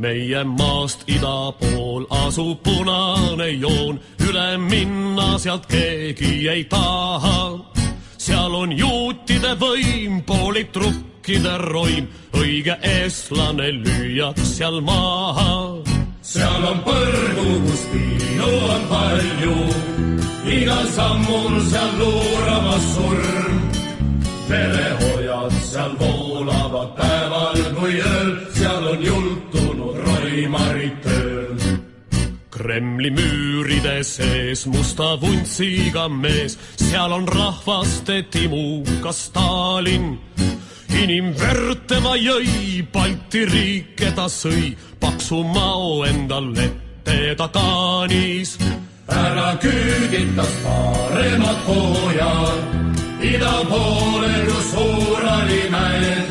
meie maast ida pool asub punane joon, üle minna sealt keegi ei taha. seal on juutide võim, poolik trukkide roim, õige eestlane lüüaks seal maha. seal on põrgu, kus piinu on palju, igal sammul seal luuramas surm. verehojad seal voolavad päeval kui ööl, seal on jultunud roimarid tööl. Kremli müüride sees musta vuntsiga mees, seal on rahvaste timuka Stalin. inimverd tema jõi, Balti riike ta sõi, paksu mao endal ette ta kaanis. ära küüditas paremad hooajad, ida poole kus Uurali mäed.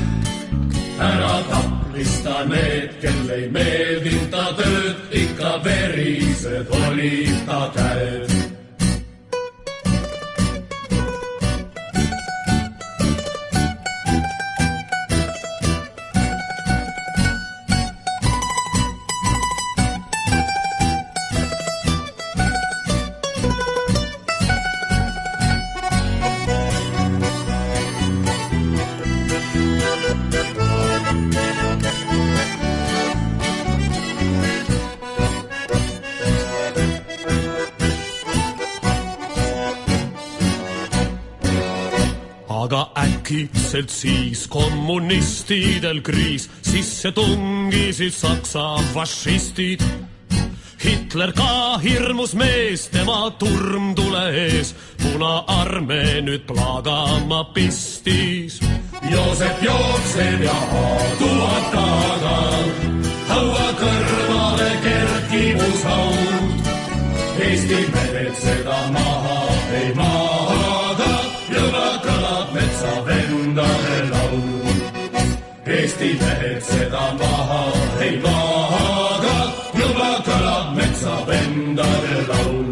ära taplista need, kel ei meeldinud ta tööd, ikka verised olid ta käed. aga äkitselt siis kommunistidel kriis, sisse tungisid Saksa fašistid. Hitler ka hirmus mees, tema turmtule ees, Punaarmee nüüd plaagama pistis. Joosep jookseb ja haatuvad taga, haua kõrvale kerkib usaud. Eesti mehed seda maha ei maaga, juba kõlab metsavendade laul. Eesti mehed seda maha ei maaga, juba kõlab metsavendade laul.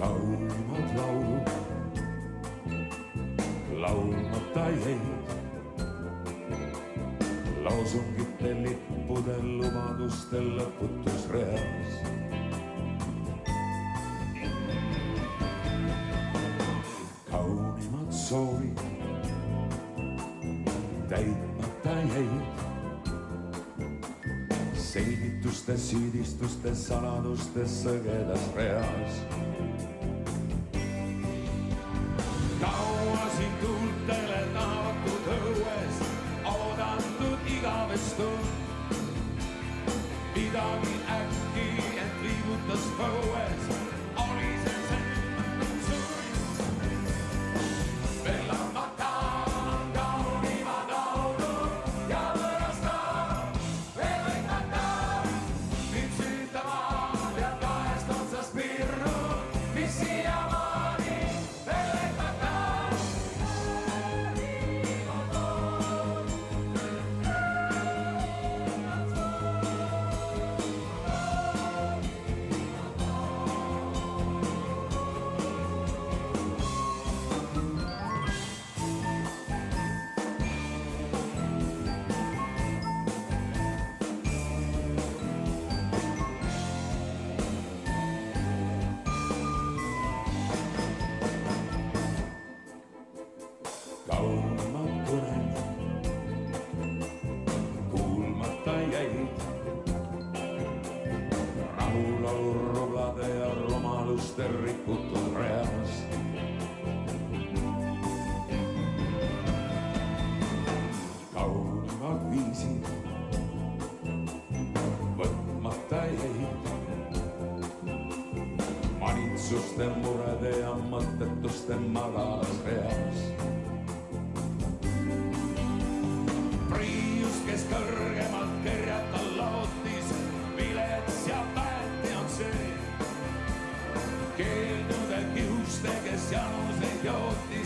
kaunimad laulud laulmata jäid. Lausungite, lippude, lubaduste lõputus reas. Kaunimad soovid täitmata jäid. Selgituste, süüdistuste, saladuste sõgedas reas. Kaua siin tuultele taotud õues, oodatud igavestund. Midagi äkki, et liigutas põues, oli see sund. Veel lammata kaunimad laulud ja võõrastab veel võitmata. Nüüd süütama peab kahest otsast pirnu, mis siiamaani veel võitmata. Kaunimad kõned kuulmata jäid. Rahulaulu roblade ja rumaluste rikutud reas. Kaunimad viisid võtmata jäid. Manitsuste, murede ja mõttetuste magalas reas. Priius, kes kõrgemalt kerjata lootis, vilets ja pääti on see. Keeldude kiuste, kes januseid jootis.